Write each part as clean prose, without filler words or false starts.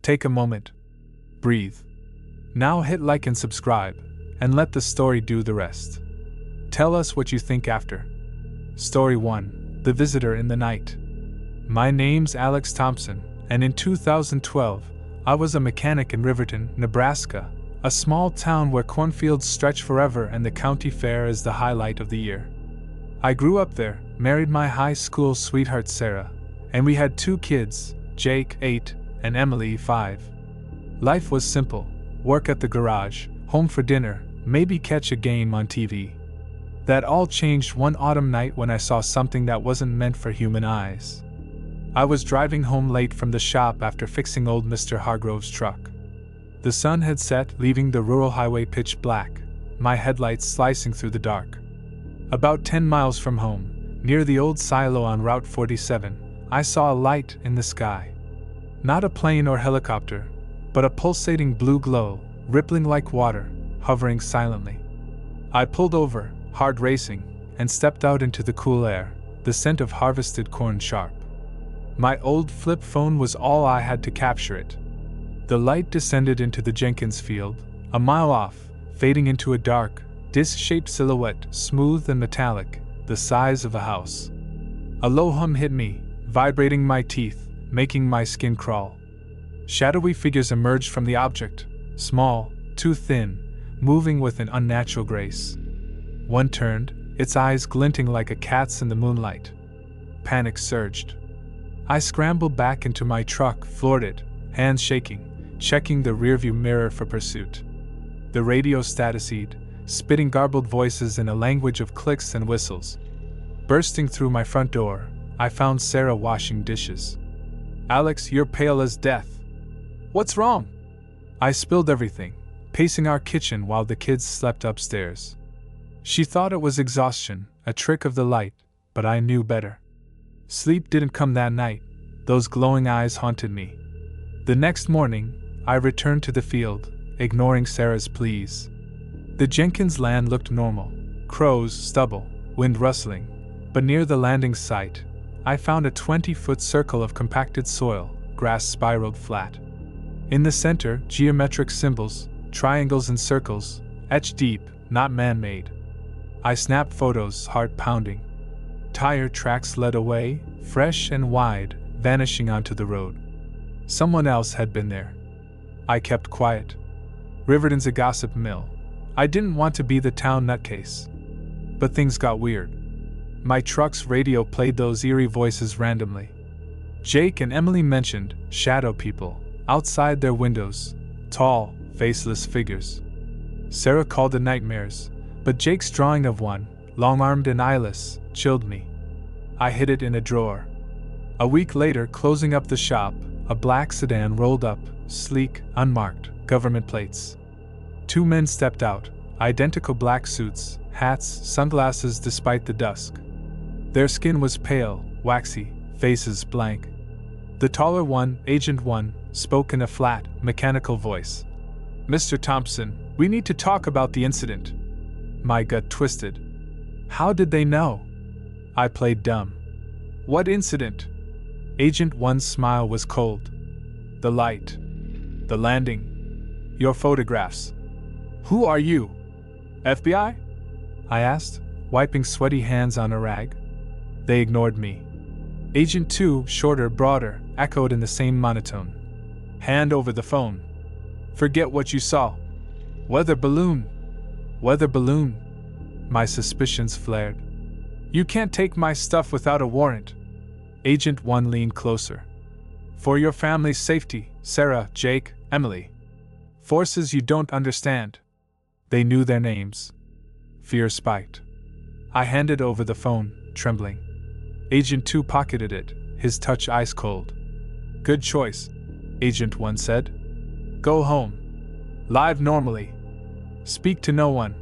Take a moment. Breathe. Now hit like and subscribe, and let the story do the rest. Tell us what you think after. Story 1. The Visitor in the Night. My name's Alex Thompson, and in 2012, I was a mechanic in Riverton, Nebraska, a small town where cornfields stretch forever and the county fair is the highlight of the year. I grew up there, married my high school sweetheart Sarah, and we had 2 kids, Jake, 8, and Emily, 5. Life was simple: work at the garage, home for dinner, maybe catch a game on TV. That all changed one autumn night when I saw something that wasn't meant for human eyes. I was driving home late from the shop after fixing old Mr. Hargrove's truck. The sun had set, leaving the rural highway pitch black, my headlights slicing through the dark. About 10 miles from home, near the old silo on Route 47, I saw a light in the sky. Not a plane or helicopter, but a pulsating blue glow, rippling like water, hovering silently. I pulled over, heart racing, and stepped out into the cool air, the scent of harvested corn sharp. My old flip phone was all I had to capture it. The light descended into the Jenkins field, a mile off, fading into a dark, disc-shaped silhouette, smooth and metallic, the size of a house. A low hum hit me, vibrating my teeth, making my skin crawl. Shadowy figures emerged from the object, small, too thin, moving with an unnatural grace. One turned, its eyes glinting like a cat's in the moonlight. Panic surged. I scrambled back into my truck, floored it, hands shaking, checking the rearview mirror for pursuit. The radio statiseed, spitting garbled voices in a language of clicks and whistles. Bursting through my front door, I found Sarah washing dishes. "Alex, you're pale as death. What's wrong?" I spilled everything, pacing our kitchen while the kids slept upstairs. She thought it was exhaustion, a trick of the light, but I knew better. Sleep didn't come that night. Those glowing eyes haunted me. The next morning, I returned to the field, ignoring Sarah's pleas. The Jenkins land looked normal: crows, stubble, wind rustling, but near the landing site, I found a 20-foot circle of compacted soil, grass spiraled flat. In the center, geometric symbols, triangles and circles, etched deep, not man-made. I snapped photos, heart pounding. Tire tracks led away, fresh and wide, vanishing onto the road. Someone else had been there. I kept quiet. Riverton's a gossip mill. I didn't want to be the town nutcase. But things got weird. My truck's radio played those eerie voices randomly. Jake and Emily mentioned shadow people outside their windows, tall, faceless figures. Sarah called it nightmares, but Jake's drawing of one, long-armed and eyeless, chilled me. I hid it in a drawer. A week later, closing up the shop, a black sedan rolled up, sleek, unmarked, government plates. 2 men stepped out, identical black suits, hats, sunglasses despite the dusk. Their skin was pale, waxy, faces blank. The taller one, Agent 1, spoke in a flat, mechanical voice. "Mr. Thompson, we need to talk about the incident." My gut twisted. How did they know? I played dumb. "What incident?" Agent 1's smile was cold. "The light. The landing. Your photographs." "Who are you? FBI?" I asked, wiping sweaty hands on a rag. They ignored me. Agent 2, shorter, broader, echoed in the same monotone. "Hand over the phone. Forget what you saw. Weather balloon. Weather balloon." My suspicions flared. "You can't take my stuff without a warrant." Agent 1 leaned closer. "For your family's safety, Sarah, Jake, Emily. Forces you don't understand." They knew their names. Fear spiked. I handed over the phone, trembling. Agent 2 pocketed it, his touch ice cold. "Good choice," Agent 1 said. "Go home. Live normally. Speak to no one."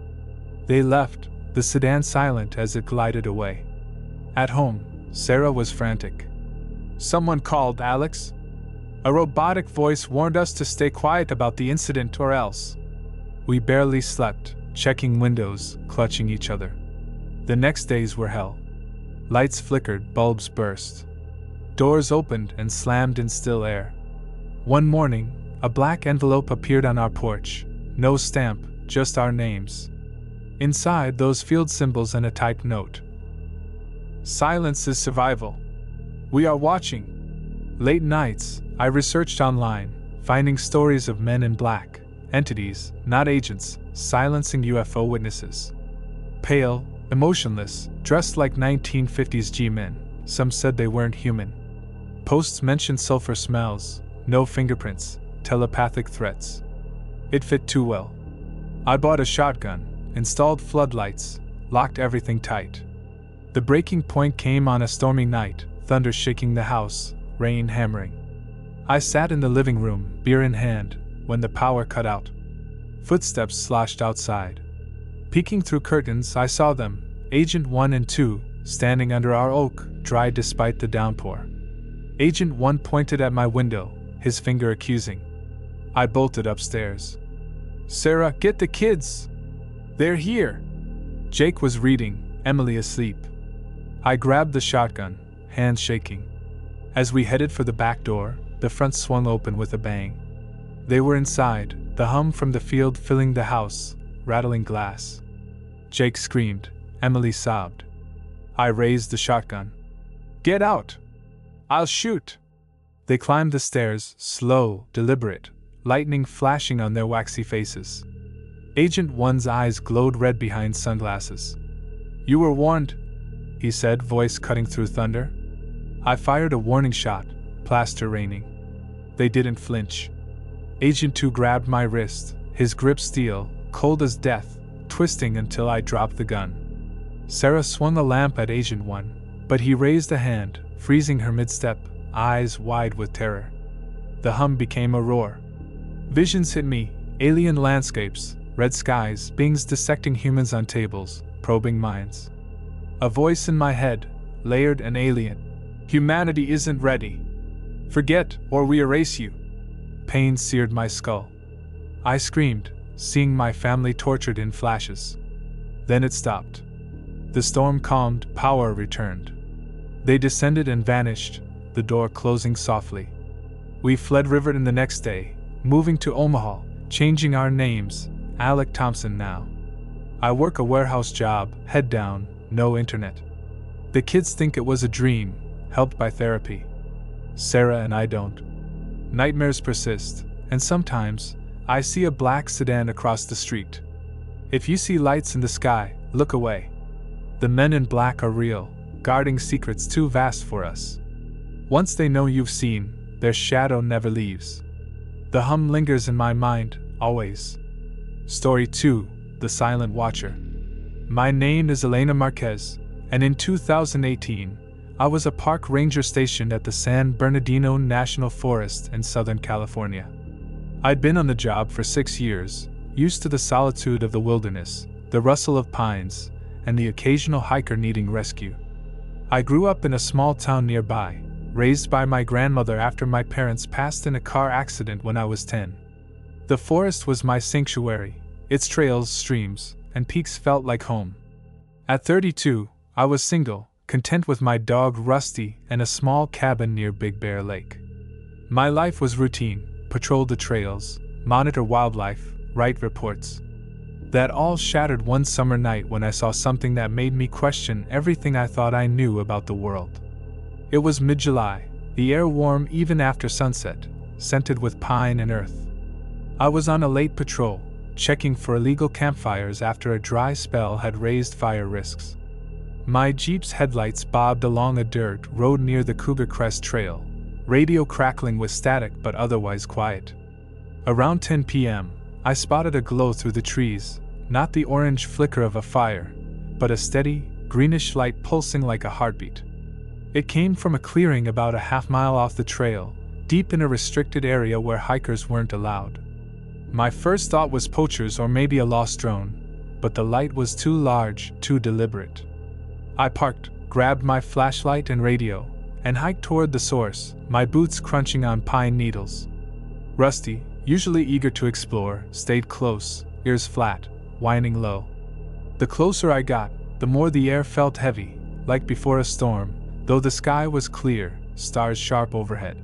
They left, the sedan silent as it glided away. At home, Sarah was frantic. "Someone called, Alex. A robotic voice warned us to stay quiet about the incident or else." We barely slept, checking windows, clutching each other. The next days were hell. Lights flickered, bulbs burst. Doors opened and slammed in still air. One morning, a black envelope appeared on our porch. No stamp, just our names. Inside, those field symbols and a typed note. Silence is survival. We are watching. Late nights, I researched online, finding stories of men in black, entities, not agents, silencing UFO witnesses. Pale, emotionless, dressed like 1950s G-men. Some said they weren't human. Posts mentioned sulfur smells, no fingerprints, telepathic threats. It fit too well. I bought a shotgun, installed floodlights, locked everything tight. The breaking point came on a stormy night, thunder shaking the house, rain hammering. I sat in the living room, beer in hand, when the power cut out. Footsteps sloshed outside. Peeking through curtains, I saw them, Agent 1 and 2, standing under our oak, dry despite the downpour. Agent 1 pointed at my window, his finger accusing. I bolted upstairs. "Sarah, get the kids! They're here!" Jake was reading, Emily asleep. I grabbed the shotgun, hands shaking. As we headed for the back door, the front swung open with a bang. They were inside, the hum from the field filling the house, rattling glass. Jake screamed, Emily sobbed. I raised the shotgun. "Get out! I'll shoot!" They climbed the stairs, slow, deliberate, lightning flashing on their waxy faces. Agent 1's eyes glowed red behind sunglasses. "You were warned," he said, voice cutting through thunder. I fired a warning shot, plaster raining. They didn't flinch. Agent 2 grabbed my wrist, his grip steel, cold as death, twisting until I dropped the gun. Sarah swung a lamp at Agent 1, but he raised a hand, freezing her mid-step, eyes wide with terror. The hum became a roar. Visions hit me, alien landscapes, red skies, beings dissecting humans on tables, probing minds. A voice in my head, layered and alien. "Humanity isn't ready. Forget, or we erase you." Pain seared my skull. I screamed, seeing my family tortured in flashes. Then it stopped. The storm calmed, power returned. They descended and vanished, the door closing softly. We fled river in the next day, moving to Omaha, changing our names, Alec Thompson now. I work a warehouse job, head down, no internet. The kids think it was a dream, helped by therapy. Sarah and I don't. Nightmares persist, and sometimes, I see a black sedan across the street. If you see lights in the sky, look away. The men in black are real, guarding secrets too vast for us. Once they know you've seen, their shadow never leaves. The hum lingers in my mind, always. Story 2, The Silent Watcher. My name is Elena Marquez, and in 2018, I was a park ranger stationed at the San Bernardino National Forest in Southern California. I'd been on the job for 6 years, used to the solitude of the wilderness, the rustle of pines, and the occasional hiker needing rescue. I grew up in a small town nearby, raised by my grandmother after my parents passed in a car accident when I was 10. The forest was my sanctuary, its trails, streams, and peaks felt like home. At 32, I was single, content with my dog Rusty and a small cabin near Big Bear Lake. My life was routine, patrol the trails, monitor wildlife, write reports. That all shattered one summer night when I saw something that made me question everything I thought I knew about the world. It was mid-July, the air warm even after sunset, scented with pine and earth. I was on a late patrol, checking for illegal campfires after a dry spell had raised fire risks. My Jeep's headlights bobbed along a dirt road near the Cougar Crest Trail, radio crackling with static but otherwise quiet. Around 10 p.m., I spotted a glow through the trees, not the orange flicker of a fire, but a steady, greenish light pulsing like a heartbeat. It came from a clearing about a half-mile off the trail, deep in a restricted area where hikers weren't allowed. My first thought was poachers or maybe a lost drone, but the light was too large, too deliberate. I parked, grabbed my flashlight and radio, and hiked toward the source, my boots crunching on pine needles. Rusty, usually eager to explore, stayed close, ears flat, whining low. The closer I got, the more the air felt heavy, like before a storm, though the sky was clear, stars sharp overhead.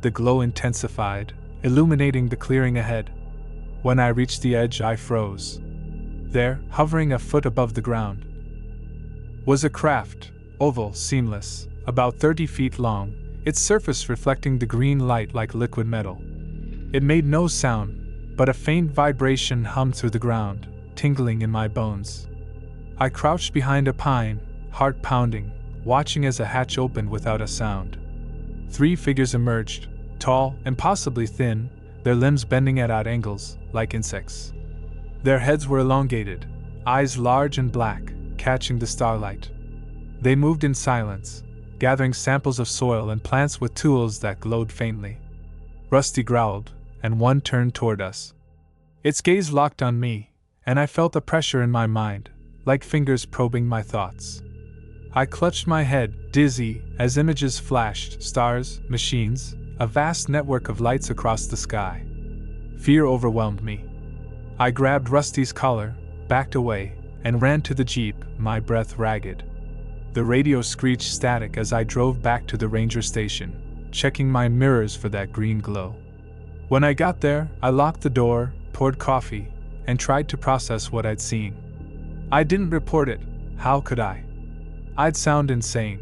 The glow intensified, illuminating the clearing ahead. When I reached the edge, I froze. There, hovering a foot above the ground, was a craft, oval, seamless, about 30 feet long, its surface reflecting the green light like liquid metal. It made no sound, but a faint vibration hummed through the ground, tingling in my bones. I crouched behind a pine, heart pounding, watching as a hatch opened without a sound. 3 figures emerged, tall, impossibly thin, their limbs bending at odd angles, like insects. Their heads were elongated, eyes large and black, catching the starlight. They moved in silence, gathering samples of soil and plants with tools that glowed faintly. Rusty growled, and one turned toward us. Its gaze locked on me, and I felt a pressure in my mind, like fingers probing my thoughts. I clutched my head, dizzy, as images flashed, stars, machines, a vast network of lights across the sky. Fear overwhelmed me. I grabbed Rusty's collar, backed away, and ran to the jeep, my breath ragged. The radio screeched static as I drove back to the ranger station, checking my mirrors for that green glow. When I got there, I locked the door, poured coffee, and tried to process what I'd seen. I didn't report it. How could I? I'd sound insane.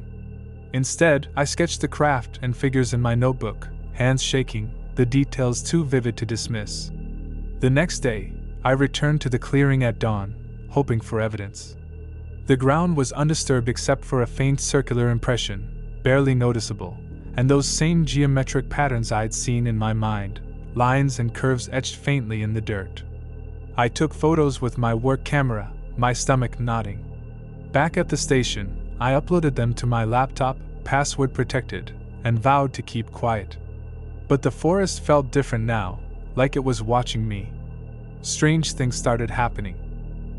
Instead, I sketched the craft and figures in my notebook, hands shaking, the details too vivid to dismiss. The next day, I returned to the clearing at dawn, hoping for evidence. The ground was undisturbed except for a faint circular impression, barely noticeable, and those same geometric patterns I'd seen in my mind, lines and curves etched faintly in the dirt. I took photos with my work camera, my stomach nodding. Back at the station, I uploaded them to my laptop, password protected, and vowed to keep quiet. But the forest felt different now, like it was watching me. Strange things started happening.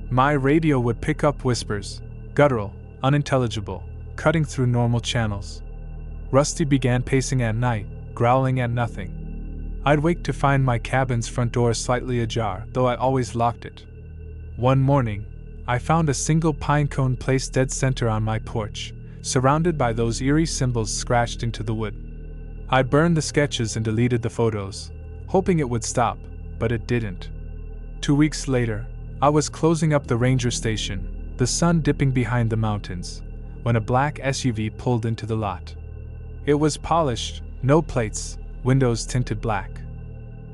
My radio would pick up whispers, guttural, unintelligible, cutting through normal channels. Rusty began pacing at night, growling at nothing. I'd wake to find my cabin's front door slightly ajar, though I always locked it. One morning, I found a single pine cone placed dead center on my porch, surrounded by those eerie symbols scratched into the wood. I burned the sketches and deleted the photos, hoping it would stop, but it didn't. 2 weeks later, I was closing up the ranger station, the sun dipping behind the mountains, when a black SUV pulled into the lot. It was polished, no plates, windows tinted black.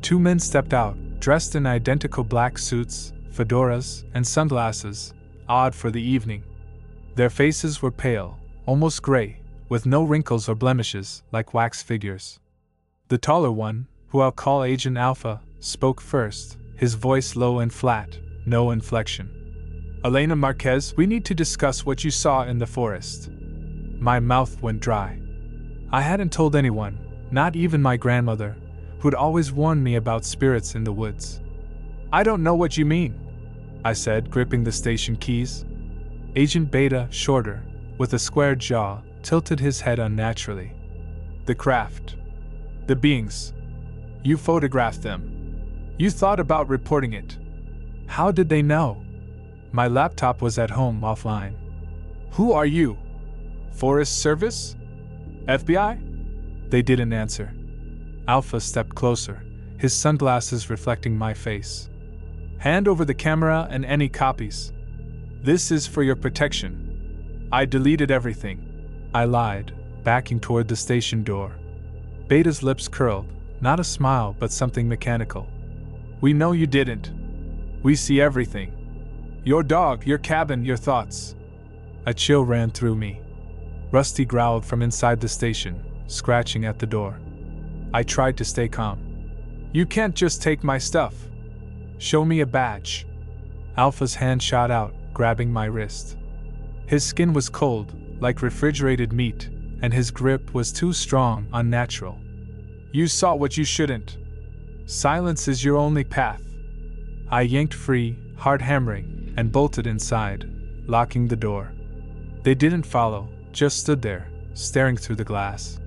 2 men stepped out, dressed in identical black suits, fedoras, and sunglasses, odd for the evening. Their faces were pale, almost gray, with no wrinkles or blemishes, like wax figures. The taller one, who I'll call Agent Alpha, spoke first, his voice low and flat, no inflection. "Elena Marquez, we need to discuss what you saw in the forest." My mouth went dry. I hadn't told anyone, not even my grandmother, who'd always warned me about spirits in the woods. "I don't know what you mean," I said, gripping the station keys. Agent Beta, shorter, with a square jaw, tilted his head unnaturally. "The craft. The beings. You photographed them. You thought about reporting it. How did they know?" My laptop was at home, offline. "Who are you? Forest Service? FBI?" They didn't answer. Alpha stepped closer, his sunglasses reflecting my face. "Hand over the camera and any copies. This is for your protection." "I deleted everything," I lied, backing toward the station door. Beta's lips curled, not a smile but something mechanical. "We know you didn't. We see everything. Your dog, your cabin, your thoughts." A chill ran through me. Rusty growled from inside the station, scratching at the door. I tried to stay calm. "You can't just take my stuff. Show me a badge." Alpha's hand shot out, grabbing my wrist. His skin was cold, like refrigerated meat, and his grip was too strong, unnatural. "You saw what you shouldn't. Silence is your only path." I yanked free, hard hammering, and bolted inside, locking the door. They didn't follow, just stood there, staring through the glass.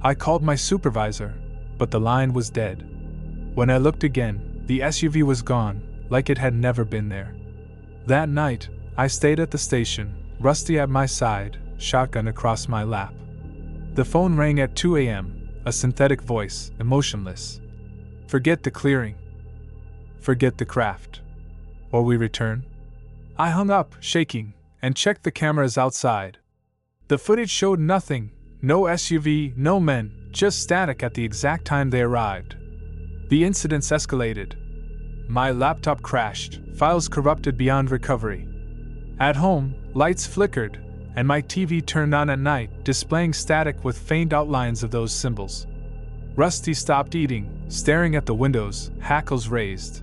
I called my supervisor, but the line was dead. When I looked again, the SUV was gone, like it had never been there. That night, I stayed at the station, Rusty at my side, shotgun across my lap. The phone rang at 2 a.m., a synthetic voice, emotionless. Forget the clearing. Forget the craft. Or we return? I hung up, shaking, and checked the cameras outside. The footage showed nothing, no SUV, no men, just static at the exact time they arrived. The incidents escalated. My laptop crashed, files corrupted beyond recovery. At home, lights flickered, and my TV turned on at night, displaying static with faint outlines of those symbols. Rusty stopped eating, staring at the windows, hackles raised.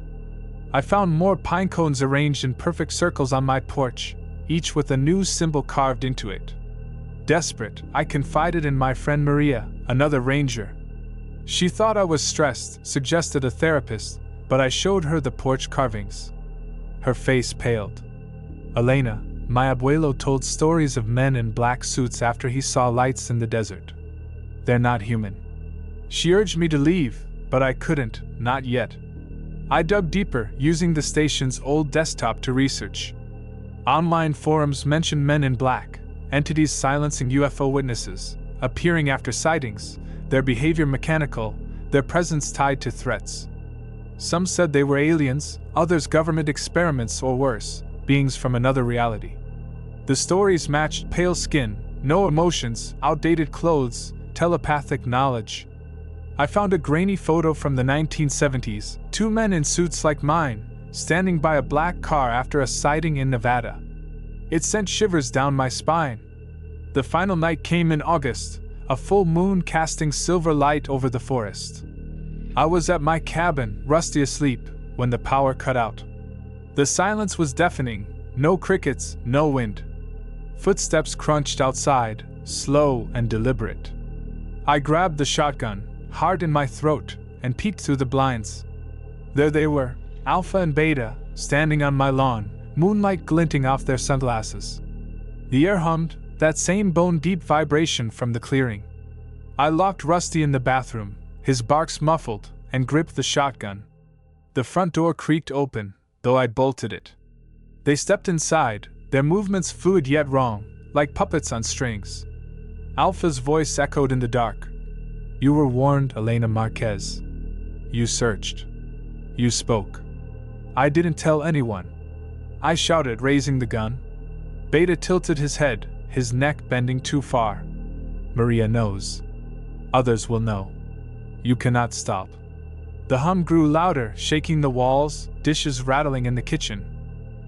I found more pine cones arranged in perfect circles on my porch, each with a new symbol carved into it. Desperate, I confided in my friend Maria, another ranger. She thought I was stressed, suggested a therapist, but I showed her the porch carvings. Her face paled. Elena, my abuelo told stories of men in black suits after he saw lights in the desert. They're not human. She urged me to leave, but I couldn't, not yet. I dug deeper, using the station's old desktop to research. Online forums mentioned men in black, entities silencing UFO witnesses, appearing after sightings, their behavior mechanical, their presence tied to threats. Some said they were aliens, others government experiments or worse, beings from another reality. The stories matched pale skin, no emotions, outdated clothes, telepathic knowledge. I found a grainy photo from the 1970s, two men in suits like mine, standing by a black car after a sighting in Nevada. It sent shivers down my spine. The final night came in August, a full moon casting silver light over the forest. I was at my cabin, Rusty asleep, when the power cut out. The silence was deafening, no crickets, no wind. Footsteps crunched outside, slow and deliberate. I grabbed the shotgun, heart in my throat, and peeked through the blinds. There they were, Alpha and Beta, standing on my lawn, moonlight glinting off their sunglasses. The air hummed, that same bone-deep vibration from the clearing. I locked Rusty in the bathroom, his barks muffled, and gripped the shotgun. The front door creaked open, though I'd bolted it. They stepped inside, their movements fluid yet wrong, like puppets on strings. Alpha's voice echoed in the dark. You were warned, Elena Marquez. You searched. You spoke. I didn't tell anyone. I shouted, raising the gun. Beta tilted his head, his neck bending too far. Maria knows. Others will know. You cannot stop. The hum grew louder, shaking the walls, dishes rattling in the kitchen.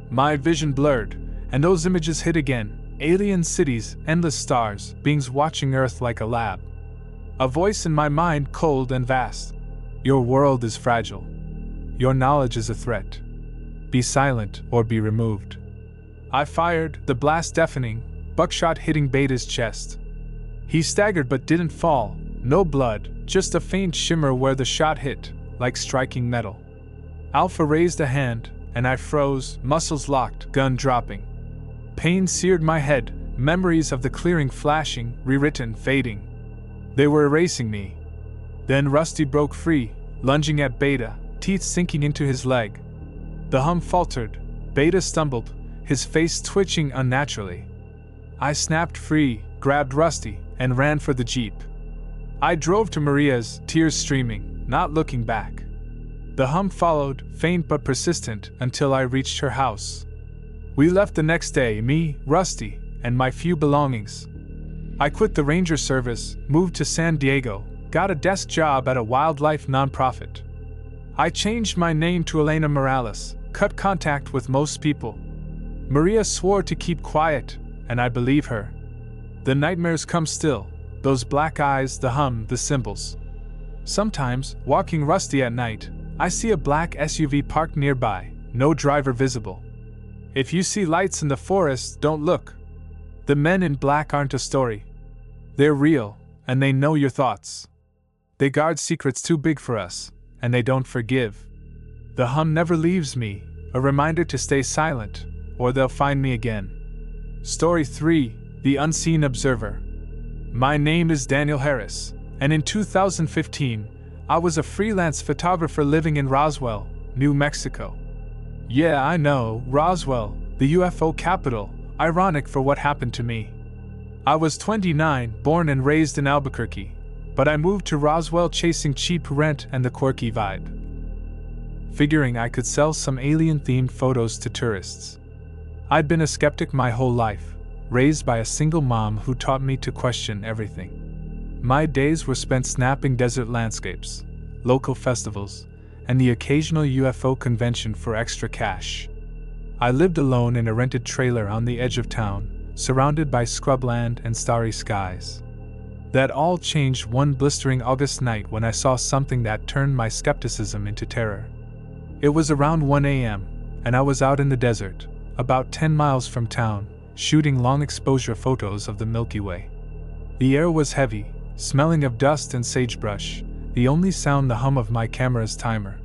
My vision blurred, and those images hit again. Alien cities, endless stars, beings watching Earth like a lab. A voice in my mind, cold and vast. Your world is fragile. Your knowledge is a threat. Be silent or be removed. I fired, the blast deafening, buckshot hitting Beta's chest. He staggered but didn't fall, no blood, just a faint shimmer where the shot hit, like striking metal. Alpha raised a hand, and I froze, muscles locked, gun dropping. Pain seared my head, memories of the clearing flashing, rewritten, fading. They were erasing me. Then Rusty broke free, lunging at Beta, teeth sinking into his leg. The hum faltered, Beta stumbled, his face twitching unnaturally. I snapped free, grabbed Rusty, and ran for the Jeep. I drove to Maria's, tears streaming, not looking back. The hum followed, faint but persistent, until I reached her house. We left the next day, me, Rusty, and my few belongings. I quit the ranger service, moved to San Diego, got a desk job at a wildlife nonprofit. I changed my name to Elena Morales, cut contact with most people. Maria swore to keep quiet, and I believe her. The nightmares come still, those black eyes, the hum, the symbols. Sometimes, walking Rusty at night, I see a black SUV parked nearby, no driver visible. If you see lights in the forest, don't look. The men in black aren't a story. They're real, and they know your thoughts. They guard secrets too big for us, and they don't forgive. The hum never leaves me, a reminder to stay silent, or they'll find me again. Story 3, The Unseen Observer. My name is Daniel Harris, and in 2015, I was a freelance photographer living in Roswell, New Mexico. Yeah, I know, Roswell, the UFO capital, ironic for what happened to me. I was 29, born and raised in Albuquerque, but I moved to Roswell chasing cheap rent and the quirky vibe, figuring I could sell some alien-themed photos to tourists. I'd been a skeptic my whole life, raised by a single mom who taught me to question everything. My days were spent snapping desert landscapes, local festivals, and the occasional UFO convention for extra cash. I lived alone in a rented trailer on the edge of town, surrounded by scrubland and starry skies. That all changed one blistering August night when I saw something that turned my skepticism into terror. It was around 1 a.m., and I was out in the desert, about 10 miles from town, shooting long-exposure photos of the Milky Way. The air was heavy, smelling of dust and sagebrush, the only sound the hum of my camera's timer.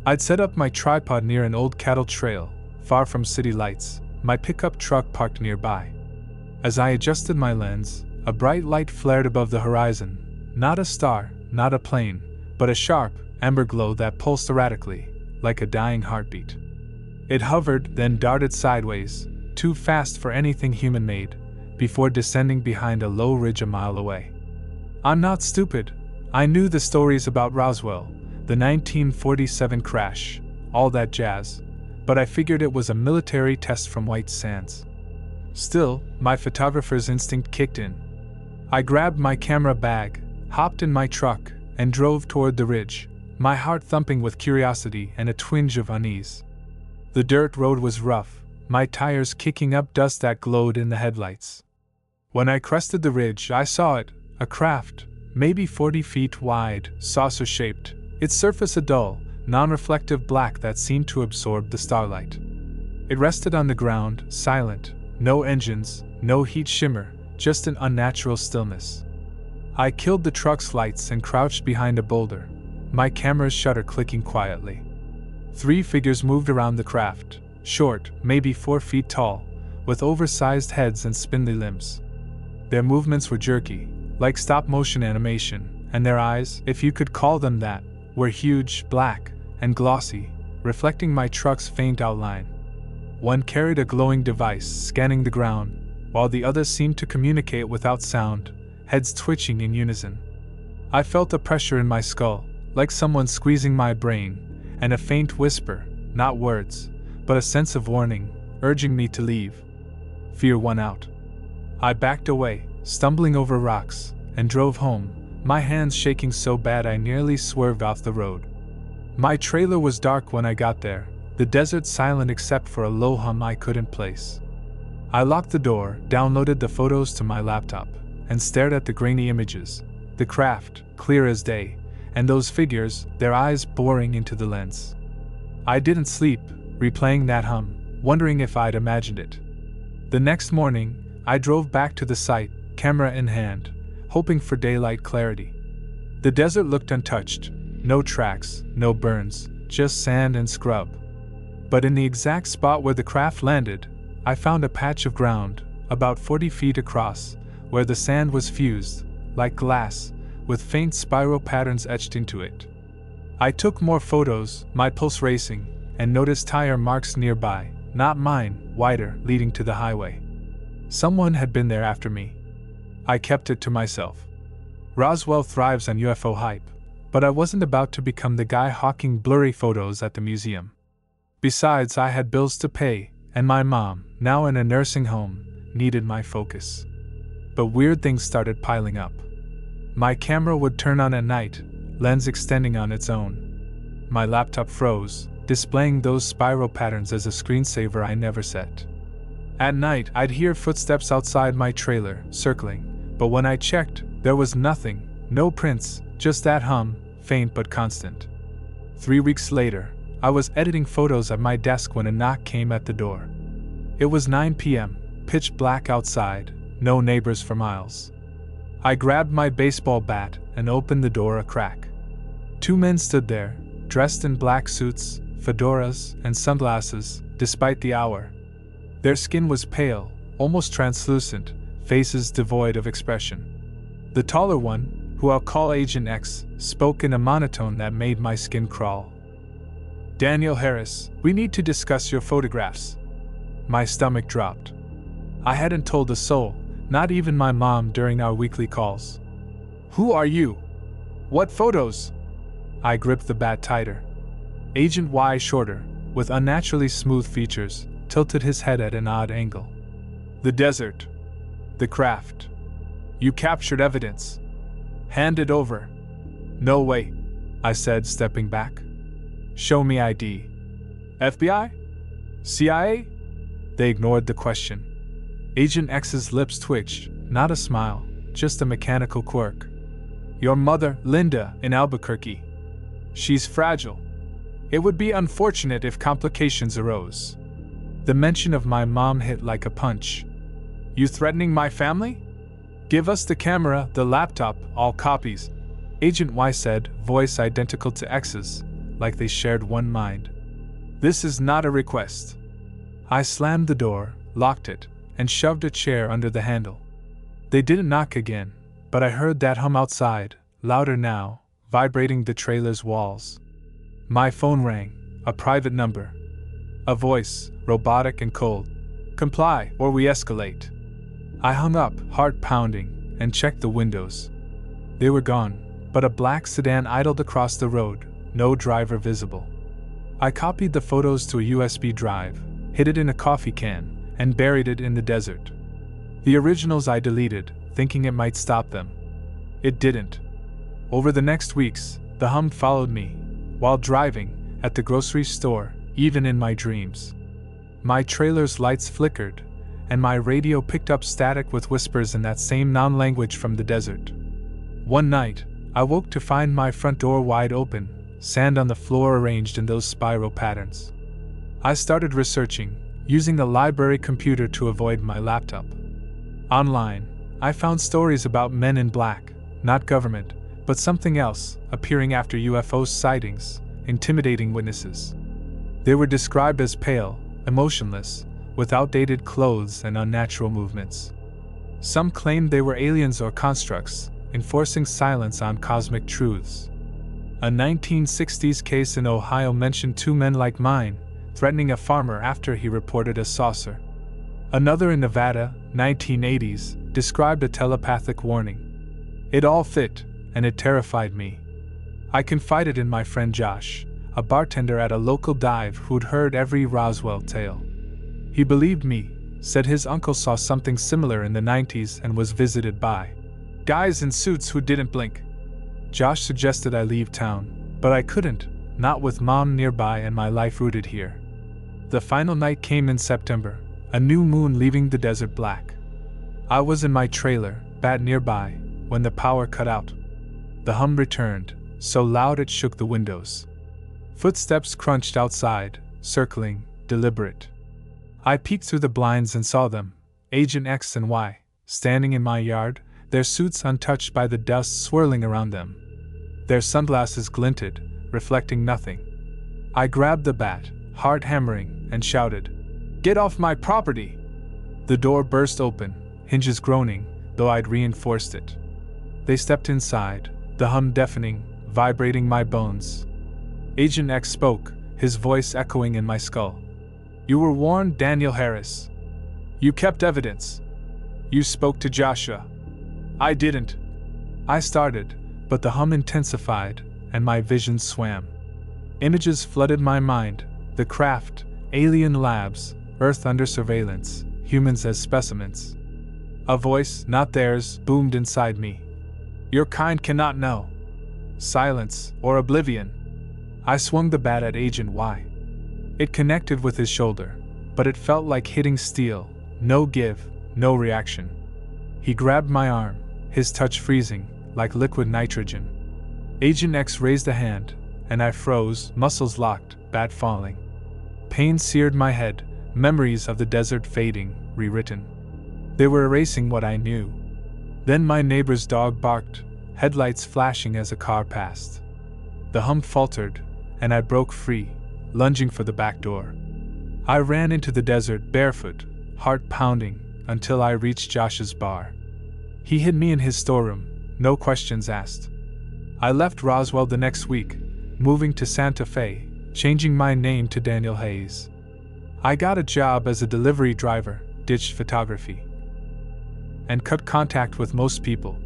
I'd set up my tripod near an old cattle trail, far from city lights, my pickup truck parked nearby. As I adjusted my lens, a bright light flared above the horizon, not a star, not a plane, but a sharp, amber glow that pulsed erratically, like a dying heartbeat. It hovered, then darted sideways, too fast for anything human-made, before descending behind a low ridge a mile away. I'm not stupid. I knew the stories about Roswell, the 1947 crash, all that jazz, but I figured it was a military test from White Sands. Still, my photographer's instinct kicked in. I grabbed my camera bag, hopped in my truck, and drove toward the ridge, my heart thumping with curiosity and a twinge of unease. The dirt road was rough, my tires kicking up dust that glowed in the headlights. When I crested the ridge, I saw it, a craft, maybe 40 feet wide, saucer-shaped, its surface a dull, non-reflective black that seemed to absorb the starlight. It rested on the ground, silent, no engines, no heat shimmer, just an unnatural stillness. I killed the truck's lights and crouched behind a boulder, my camera's shutter clicking quietly. 3 figures moved around the craft, short, maybe 4 feet tall, with oversized heads and spindly limbs. Their movements were jerky, like stop-motion animation, and their eyes, if you could call them that, were huge, black, and glossy, reflecting my truck's faint outline. One carried a glowing device, scanning the ground, while the other seemed to communicate without sound, heads twitching in unison. I felt a pressure in my skull, like someone squeezing my brain, and a faint whisper, not words, but a sense of warning, urging me to leave. Fear won out. I backed away, stumbling over rocks, and drove home, my hands shaking so bad I nearly swerved off the road. My trailer was dark when I got there, the desert silent except for a low hum I couldn't place. I locked the door, downloaded the photos to my laptop, and stared at the grainy images, the craft, clear as day, and those figures, their eyes boring into the lens. I didn't sleep, replaying that hum, wondering if I'd imagined it. The next morning, I drove back to the site, camera in hand, hoping for daylight clarity. The desert looked untouched, no tracks, no burns, just sand and scrub. But in the exact spot where the craft landed, I found a patch of ground, about 40 feet across, where the sand was fused, like glass, with faint spiral patterns etched into it. I took more photos, my pulse racing, and noticed tire marks nearby, not mine, wider, leading to the highway. Someone had been there after me. I kept it to myself. Roswell thrives on UFO hype, but I wasn't about to become the guy hawking blurry photos at the museum. Besides, I had bills to pay, and my mom, now in a nursing home, needed my focus. But weird things started piling up. My camera would turn on at night, lens extending on its own. My laptop froze, displaying those spiral patterns as a screensaver I never set. At night, I'd hear footsteps outside my trailer, circling, but when I checked, there was nothing, no prints, just that hum, faint but constant. 3 weeks later, I was editing photos at my desk when a knock came at the door. It was 9 p.m., pitch black outside, no neighbors for miles. I grabbed my baseball bat and opened the door a crack. 2 men stood there, dressed in black suits, fedoras, and sunglasses, despite the hour. Their skin was pale, almost translucent, faces devoid of expression. The taller one, who I'll call Agent X, spoke in a monotone that made my skin crawl. "Daniel Harris, we need to discuss your photographs." My stomach dropped. I hadn't told a soul, not even my mom during our weekly calls. "Who are you?" What photos? I gripped the bat tighter. Agent Y, shorter, with unnaturally smooth features, tilted his head at an odd angle. The desert. The craft. You captured evidence. Hand it over. No way, I said, stepping back. Show me ID. FBI? CIA? They ignored the question. Agent X's lips twitched, not a smile, just a mechanical quirk. Your mother, Linda, in Albuquerque. She's fragile. It would be unfortunate if complications arose. The mention of my mom hit like a punch. You threatening my family? Give us the camera, the laptop, all copies. Agent Y said, voice identical to X's, like they shared one mind. This is not a request. I slammed the door, locked it, and shoved a chair under the handle. They didn't knock again, but I heard that hum outside, louder now, vibrating the trailer's walls. My phone rang, a private number. A voice, robotic and cold. Comply, or we escalate. I hung up, heart pounding, and checked the windows. They were gone, but a black sedan idled across the road, no driver visible. I copied the photos to a USB drive, hid it in a coffee can, and buried it in the desert. The originals I deleted, thinking it might stop them. It didn't. Over the next weeks, the hum followed me, while driving, at the grocery store, even in my dreams. My trailer's lights flickered, and my radio picked up static with whispers in that same non-language from the desert. One night, I woke to find my front door wide open, sand on the floor arranged in those spiral patterns. I started researching, using the library computer to avoid my laptop. Online, I found stories about men in black, not government, but something else, appearing after UFO sightings, intimidating witnesses. They were described as pale, emotionless, with outdated clothes and unnatural movements. Some claimed they were aliens or constructs, enforcing silence on cosmic truths. A 1960s case in Ohio mentioned two men like mine, threatening a farmer after he reported a saucer. Another in Nevada, 1980s, described a telepathic warning. It all fit, and it terrified me. I confided in my friend Josh, a bartender at a local dive who'd heard every Roswell tale. He believed me, said his uncle saw something similar in the 90s and was visited by guys in suits who didn't blink. Josh suggested I leave town, but I couldn't, not with Mom nearby and my life rooted here. The final night came in September, a new moon leaving the desert black. I was in my trailer, bat nearby, when the power cut out. The hum returned, so loud it shook the windows. Footsteps crunched outside, circling, deliberate. I peeked through the blinds and saw them, Agent X and Y, standing in my yard, their suits untouched by the dust swirling around them. Their sunglasses glinted, reflecting nothing. I grabbed the bat, heart hammering, and shouted, "Get off my property!" The door burst open, hinges groaning, though I'd reinforced it. They stepped inside, the hum deafening, vibrating my bones. Agent X spoke, his voice echoing in my skull. "You were warned, Daniel Harris. You kept evidence. You spoke to Joshua." "I didn't." I started, but the hum intensified, and my vision swam. Images flooded my mind, the craft, alien labs, Earth under surveillance, humans as specimens. A voice, not theirs, boomed inside me. "Your kind cannot know. Silence, or oblivion." I swung the bat at Agent Y. It connected with his shoulder, but it felt like hitting steel, no give, no reaction. He grabbed my arm, his touch freezing, like liquid nitrogen. Agent X raised a hand, and I froze, muscles locked, bat falling. Pain seared my head, memories of the desert fading, rewritten. They were erasing what I knew. Then my neighbor's dog barked, headlights flashing as a car passed. The hum faltered, and I broke free, lunging for the back door. I ran into the desert barefoot, heart pounding, until I reached Josh's bar. He hid me in his storeroom, no questions asked. I left Roswell the next week, moving to Santa Fe, changing my name to Daniel Hayes. I got a job as a delivery driver, ditched photography, and cut contact with most people.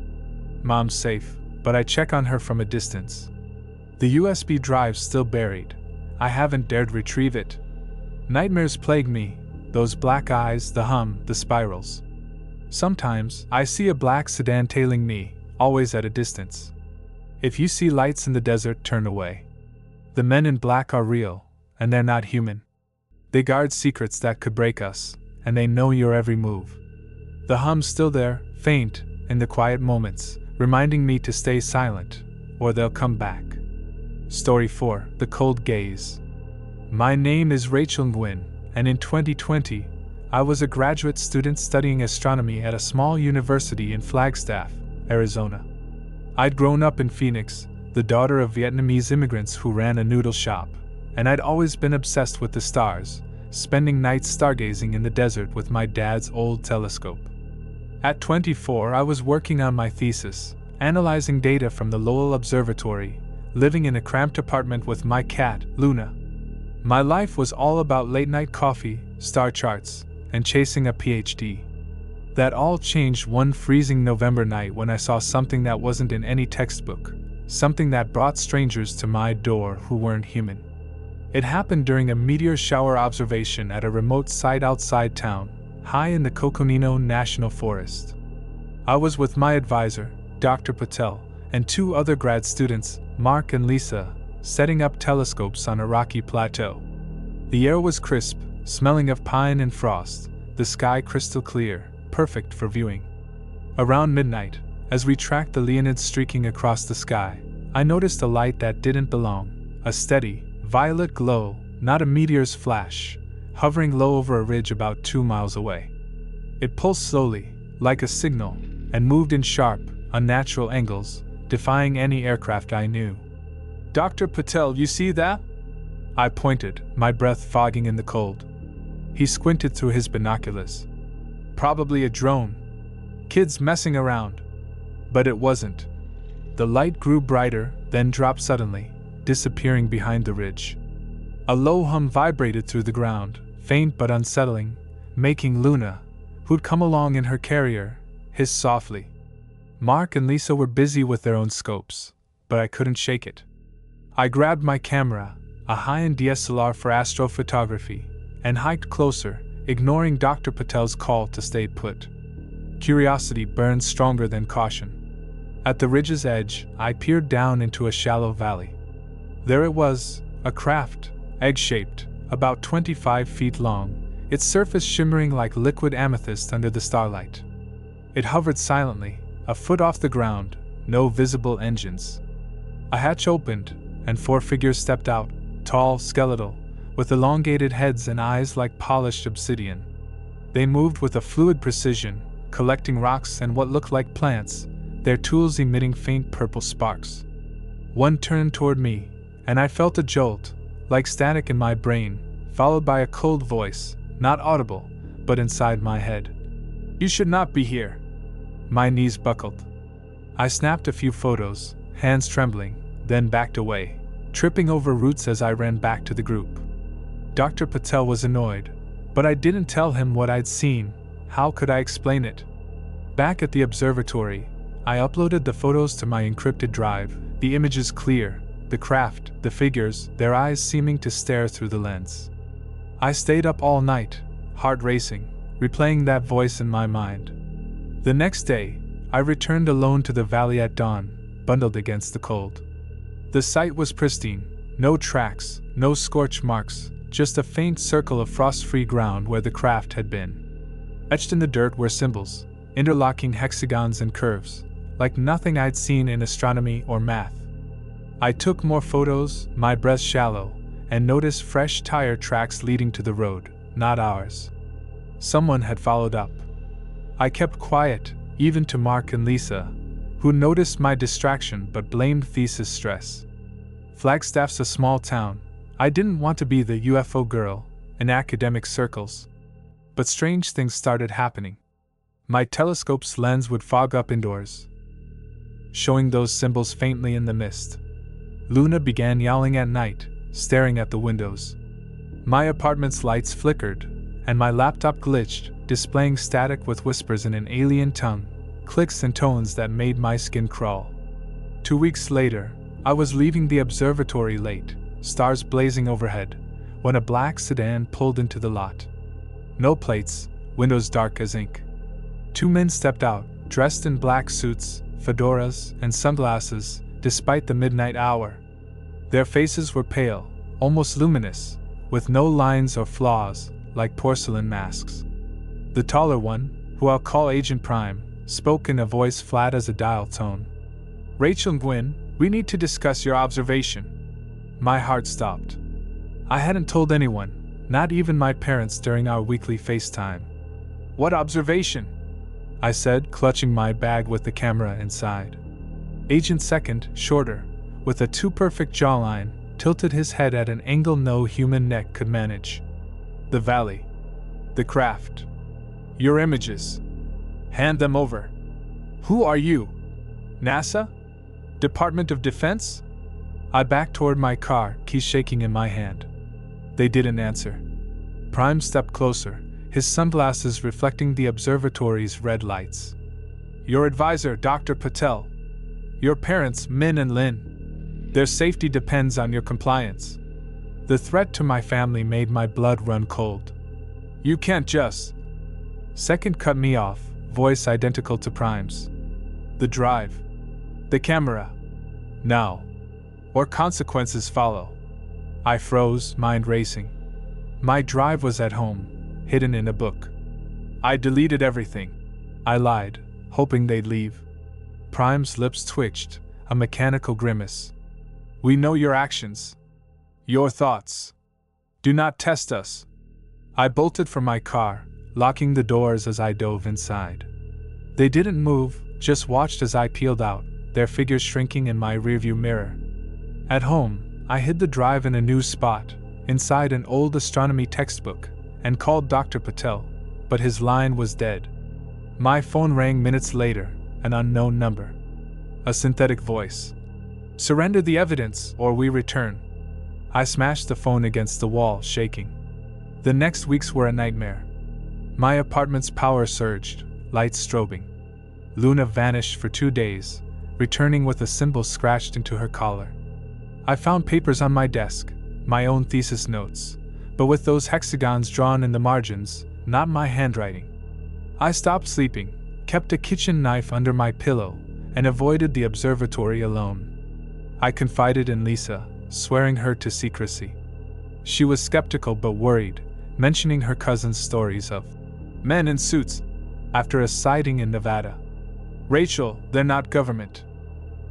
Mom's safe, but I check on her from a distance. The USB drive's still buried. I haven't dared retrieve it. Nightmares plague me, those black eyes, the hum, the spirals. Sometimes, I see a black sedan tailing me, always at a distance. If you see lights in the desert, turn away. The men in black are real, and they're not human. They guard secrets that could break us, and they know your every move. The hum's still there, faint, in the quiet moments, reminding me to stay silent, or they'll come back. Story 4, The Cold Gaze. My name is 𝒉𝒂𝒏𝒄𝒆, and in 2020, I was a graduate student studying astronomy at a small university in Flagstaff, Arizona. I'd grown up in Phoenix, the daughter of Vietnamese immigrants who ran a noodle shop, and I'd always been obsessed with the stars, spending nights stargazing in the desert with my dad's old telescope. At 24, I was working on my thesis, analyzing data from the Lowell Observatory, living in a cramped apartment with my cat, Luna. My life was all about late-night coffee, star charts, and chasing a PhD. That all changed one freezing November night when I saw something that wasn't in any textbook, something that brought strangers to my door who weren't human. It happened during a meteor shower observation at a remote site outside town, high in the ᴡᴇʟᴄᴏ National Forest. I was with my advisor, Dr. Patel, and 2 other grad students, Mark and Lisa, setting up telescopes on a rocky plateau. The air was crisp, smelling of pine and frost, the sky crystal clear, perfect for viewing. Around midnight, as we tracked the Leonids streaking across the sky, I noticed a light that didn't belong, a steady, violet glow, not a meteor's flash, hovering low over a ridge about 2 miles away. It pulsed slowly, like a signal, and moved in sharp, unnatural angles, defying any aircraft I knew. "Dr. Patel, you see that?" I pointed, my breath fogging in the cold. He squinted through his binoculars. "Probably a drone. Kids messing around." But it wasn't. The light grew brighter, then dropped suddenly, disappearing behind the ridge. A low hum vibrated through the ground, faint but unsettling, making Luna, who'd come along in her carrier, hiss softly. Mark and Lisa were busy with their own scopes, but I couldn't shake it. I grabbed my camera, a high-end DSLR for astrophotography, and hiked closer, ignoring Dr. Patel's call to stay put. Curiosity burned stronger than caution. At the ridge's edge, I peered down into a shallow valley. There it was, a craft, egg-shaped, about 25 feet long, its surface shimmering like liquid amethyst under the starlight. It hovered silently, a foot off the ground, no visible engines. A hatch opened, and 4 figures stepped out, tall, skeletal, with elongated heads and eyes like polished obsidian. They moved with a fluid precision, collecting rocks and what looked like plants, their tools emitting faint purple sparks. One turned toward me, and I felt a jolt, like static in my brain, followed by a cold voice, not audible, but inside my head. "You should not be here." My knees buckled. I snapped a few photos, hands trembling, then backed away, tripping over roots as I ran back to the group. Dr. Patel was annoyed, but I didn't tell him what I'd seen. How could I explain it? Back at the observatory, I uploaded the photos to my encrypted drive, the images clear, the craft, the figures, their eyes seeming to stare through the lens. I stayed up all night, heart racing, replaying that voice in my mind. The next day, I returned alone to the valley at dawn, bundled against the cold. The site was pristine, no tracks, no scorch marks, just a faint circle of frost-free ground where the craft had been. Etched in the dirt were symbols, interlocking hexagons and curves, like nothing I'd seen in astronomy or math. I took more photos, my breath shallow, and noticed fresh tire tracks leading to the road, not ours. Someone had followed up. I kept quiet, even to Mark and Lisa, who noticed my distraction but blamed thesis stress. Flagstaff's a small town. I didn't want to be the UFO girl in academic circles. But strange things started happening. My telescope's lens would fog up indoors, showing those symbols faintly in the mist. Luna began yowling at night, staring at the windows. My apartment's lights flickered, and my laptop glitched, displaying static with whispers in an alien tongue, clicks and tones that made my skin crawl. 2 weeks later, I was leaving the observatory late, stars blazing overhead, when a black sedan pulled into the lot. No plates, windows dark as ink. 2 men stepped out, dressed in black suits, fedoras, and sunglasses, despite the midnight hour. Their faces were pale, almost luminous, with no lines or flaws, like porcelain masks. The taller one, who I'll call Agent Prime, spoke in a voice flat as a dial tone. "Rachel Gwynn, we need to discuss your observation." My heart stopped. I hadn't told anyone, not even my parents during our weekly FaceTime. "What observation?" I said, clutching my bag with the camera inside. Agent Second, shorter, with a too-perfect jawline, tilted his head at an angle no human neck could manage. "The valley. The craft. Your images. Hand them over." "Who are you? NASA? Department of Defense?" I backed toward my car, keys shaking in my hand. They didn't answer. Prime stepped closer, his sunglasses reflecting the observatory's red lights. "Your advisor, Dr. Patel. Your parents, Min and Lin. Their safety depends on your compliance." The threat to my family made my blood run cold. "You can't just..." Second cut me off, voice identical to Prime's. "The drive. The camera. Now. Or consequences follow." I froze, mind racing. My drive was at home, hidden in a book. "I deleted everything," I lied, hoping they'd leave. Prime's lips twitched, a mechanical grimace. "We know your actions. Your thoughts. Do not test us." I bolted from my car, locking the doors as I dove inside. They didn't move, just watched as I peeled out, their figures shrinking in my rearview mirror. At home, I hid the drive in a new spot, inside an old astronomy textbook, and called Dr. Patel, but his line was dead. My phone rang minutes later, an unknown number. A synthetic voice. "Surrender the evidence, or we return." I smashed the phone against the wall, shaking. The next weeks were a nightmare. My apartment's power surged, lights strobing. Luna vanished for 2 days, returning with a symbol scratched into her collar. I found papers on my desk, my own thesis notes, but with those hexagons drawn in the margins, not my handwriting. I stopped sleeping, kept a kitchen knife under my pillow, and avoided the observatory alone. I confided in Lisa, swearing her to secrecy. She was skeptical but worried, mentioning her cousin's stories of men in suits after a sighting in Nevada. "Rachel, they're not government.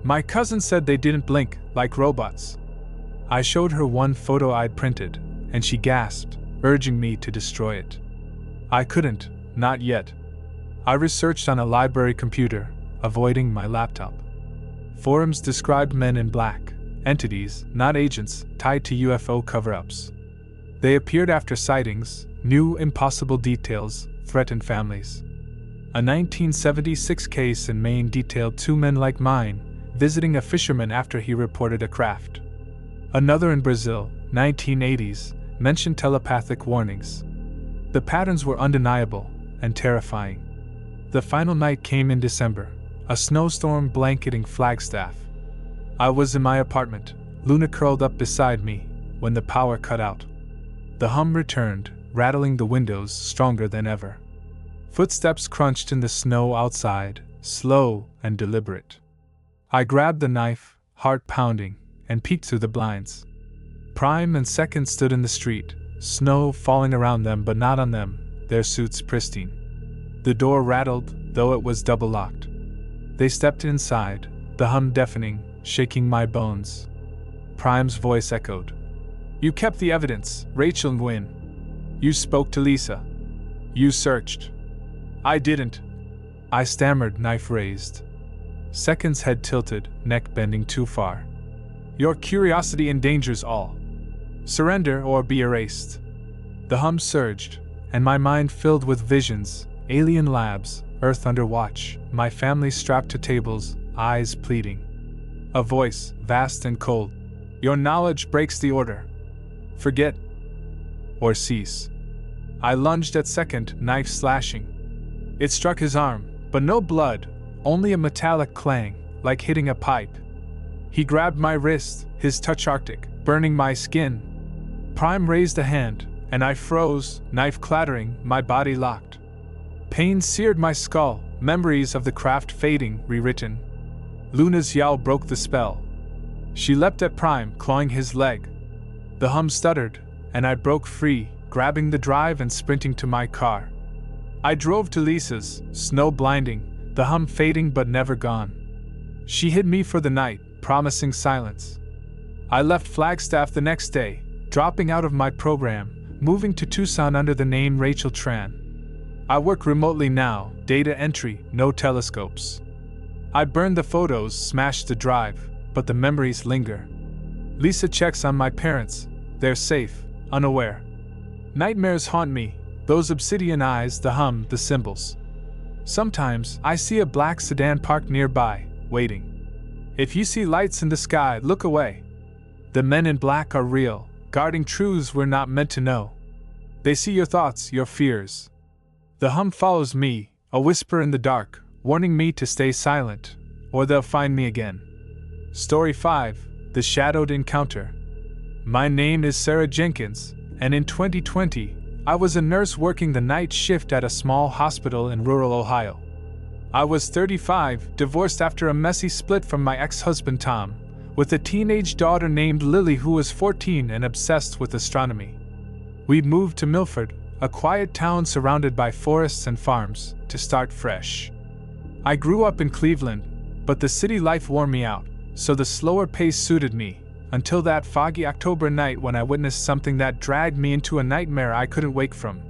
My cousin said they didn't blink, like robots." I showed her one photo I'd printed, and she gasped, urging me to destroy it. I couldn't, not yet. I researched on a library computer, avoiding my laptop. Forums described men in black, entities, not agents, tied to UFO cover-ups. They appeared after sightings, new impossible details, threatened families. A 1976 case in Maine detailed 2 men like mine, visiting a fisherman after he reported a craft. Another in Brazil, 1980s, mentioned telepathic warnings. The patterns were undeniable and terrifying. The final night came in December, a snowstorm blanketing Flagstaff. I was in my apartment, Luna curled up beside me, when the power cut out. The hum returned, rattling the windows stronger than ever. Footsteps crunched in the snow outside, slow and deliberate. I grabbed the knife, heart pounding, and peeked through the blinds. Prime and Second stood in the street, snow falling around them but not on them, their suits pristine. The door rattled, though it was double-locked. They stepped inside, the hum deafening, shaking my bones. Prime's voice echoed. "You kept the evidence, Rachel Gwynn. You spoke to Lisa. You searched." "I didn't," I stammered, knife raised. Second's head tilted, neck bending too far. "Your curiosity endangers all. Surrender or be erased." The hum surged, and my mind filled with visions, alien labs, Earth under watch, my family strapped to tables, eyes pleading. A voice, vast and cold. "Your knowledge breaks the order. Forget. Or cease." I lunged at Second, knife slashing. It struck his arm, but no blood, only a metallic clang, like hitting a pipe. He grabbed my wrist, his touch arctic, burning my skin. Prime raised a hand, and I froze, knife clattering, my body locked. Pain seared my skull, memories of the craft fading, rewritten. Luna's yowl broke the spell. She leapt at Prime, clawing his leg. The hum stuttered, and I broke free, grabbing the drive and sprinting to my car. I drove to Lisa's, snow blinding, the hum fading but never gone. She hid me for the night, promising silence. I left Flagstaff the next day, dropping out of my program, moving to Tucson under the name Rachel Tran. I work remotely now, data entry, no telescopes. I burned the photos, smashed the drive, but the memories linger. Lisa checks on my parents. They're safe, unaware. Nightmares haunt me, those obsidian eyes, the hum, the symbols. Sometimes, I see a black sedan parked nearby, waiting. If you see lights in the sky, look away. The men in black are real, guarding truths we're not meant to know. They see your thoughts, your fears. The hum follows me, a whisper in the dark, warning me to stay silent, or they'll find me again. Story 5, The Shadowed Encounter. My name is Sarah Jenkins, and in 2020, I was a nurse working the night shift at a small hospital in rural Ohio. I was 35, divorced after a messy split from my ex-husband Tom, with a teenage daughter named Lily who was 14 and obsessed with astronomy. We moved to Milford, a quiet town surrounded by forests and farms, to start fresh. I grew up in Cleveland, but the city life wore me out, so the slower pace suited me, until that foggy October night when I witnessed something that dragged me into a nightmare I couldn't wake from.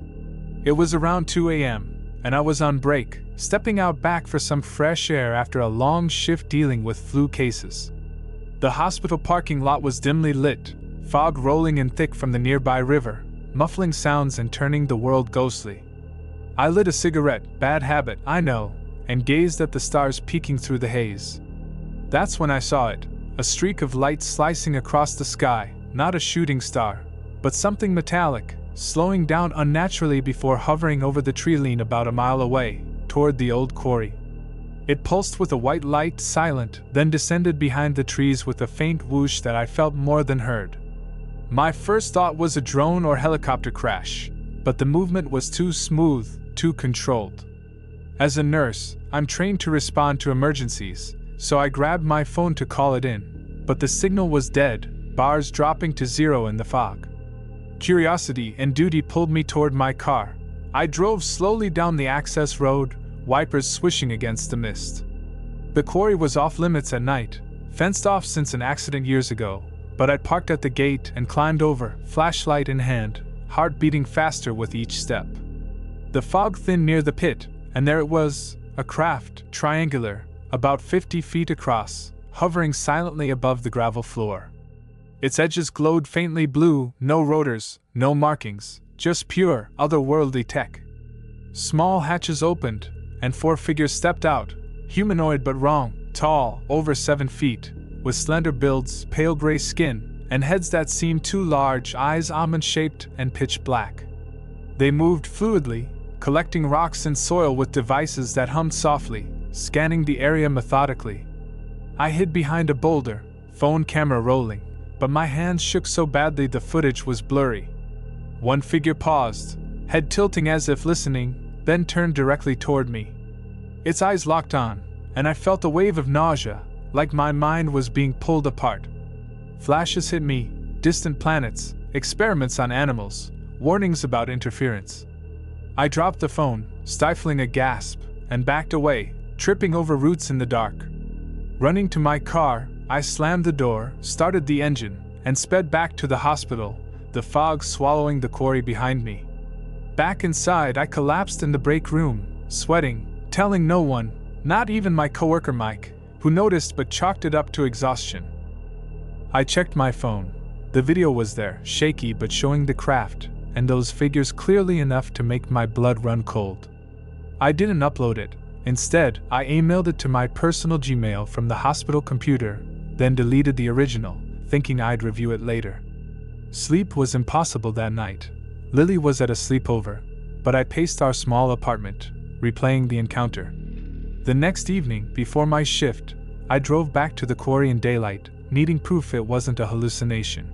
It was around 2 a.m., and I was on break, stepping out back for some fresh air after a long shift dealing with flu cases. The hospital parking lot was dimly lit, fog rolling in thick from the nearby river, muffling sounds and turning the world ghostly. I lit a cigarette, bad habit, I know, and gazed at the stars peeking through the haze. That's when I saw it, a streak of light slicing across the sky, not a shooting star, but something metallic, slowing down unnaturally before hovering over the tree line about a mile away, toward the old quarry. It pulsed with a white light, silent, then descended behind the trees with a faint whoosh that I felt more than heard. My first thought was a drone or helicopter crash, but the movement was too smooth, too controlled. As a nurse, I'm trained to respond to emergencies, so I grabbed my phone to call it in, but the signal was dead, bars dropping to zero in the fog. Curiosity and duty pulled me toward my car. I drove slowly down the access road, wipers swishing against the mist. The quarry was off limits at night, fenced off since an accident years ago, but I parked at the gate and climbed over, flashlight in hand, heart beating faster with each step. The fog thinned near the pit, and there it was, a craft, triangular, about 50 feet across, hovering silently above the gravel floor. Its edges glowed faintly blue, no rotors, no markings, just pure, otherworldly tech. Small hatches opened, and 4 figures stepped out, humanoid but wrong, tall, over 7 feet, with slender builds, pale gray skin, and heads that seemed too large, eyes almond-shaped and pitch black. They moved fluidly, collecting rocks and soil with devices that hummed softly, scanning the area methodically. I hid behind a boulder, phone camera rolling, but my hands shook so badly the footage was blurry. One figure paused, head tilting as if listening, then turned directly toward me. Its eyes locked on, and I felt a wave of nausea, like my mind was being pulled apart. Flashes hit me, distant planets, experiments on animals, warnings about interference. I dropped the phone, stifling a gasp, and backed away, tripping over roots in the dark. Running to my car, I slammed the door, started the engine, and sped back to the hospital, the fog swallowing the quarry behind me. Back inside, I collapsed in the break room, sweating, telling no one, not even my coworker Mike, who noticed but chalked it up to exhaustion. I checked my phone. The video was there, shaky but showing the craft, and those figures clearly enough to make my blood run cold. I didn't upload it. Instead, I emailed it to my personal Gmail from the hospital computer, then deleted the original, thinking I'd review it later. Sleep was impossible that night. Lily was at a sleepover, but I paced our small apartment, replaying the encounter. The next evening, before my shift, I drove back to the quarry in daylight, needing proof it wasn't a hallucination.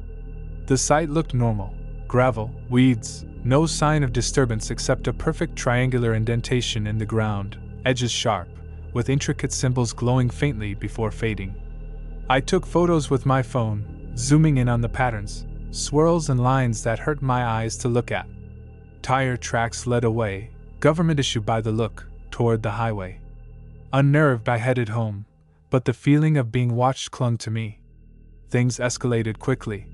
The site looked normal. Gravel, weeds, no sign of disturbance except a perfect triangular indentation in the ground, edges sharp, with intricate symbols glowing faintly before fading. I took photos with my phone, zooming in on the patterns, swirls and lines that hurt my eyes to look at. Tire tracks led away, government issue by the look, toward the highway. Unnerved, I headed home, but the feeling of being watched clung to me. Things escalated quickly.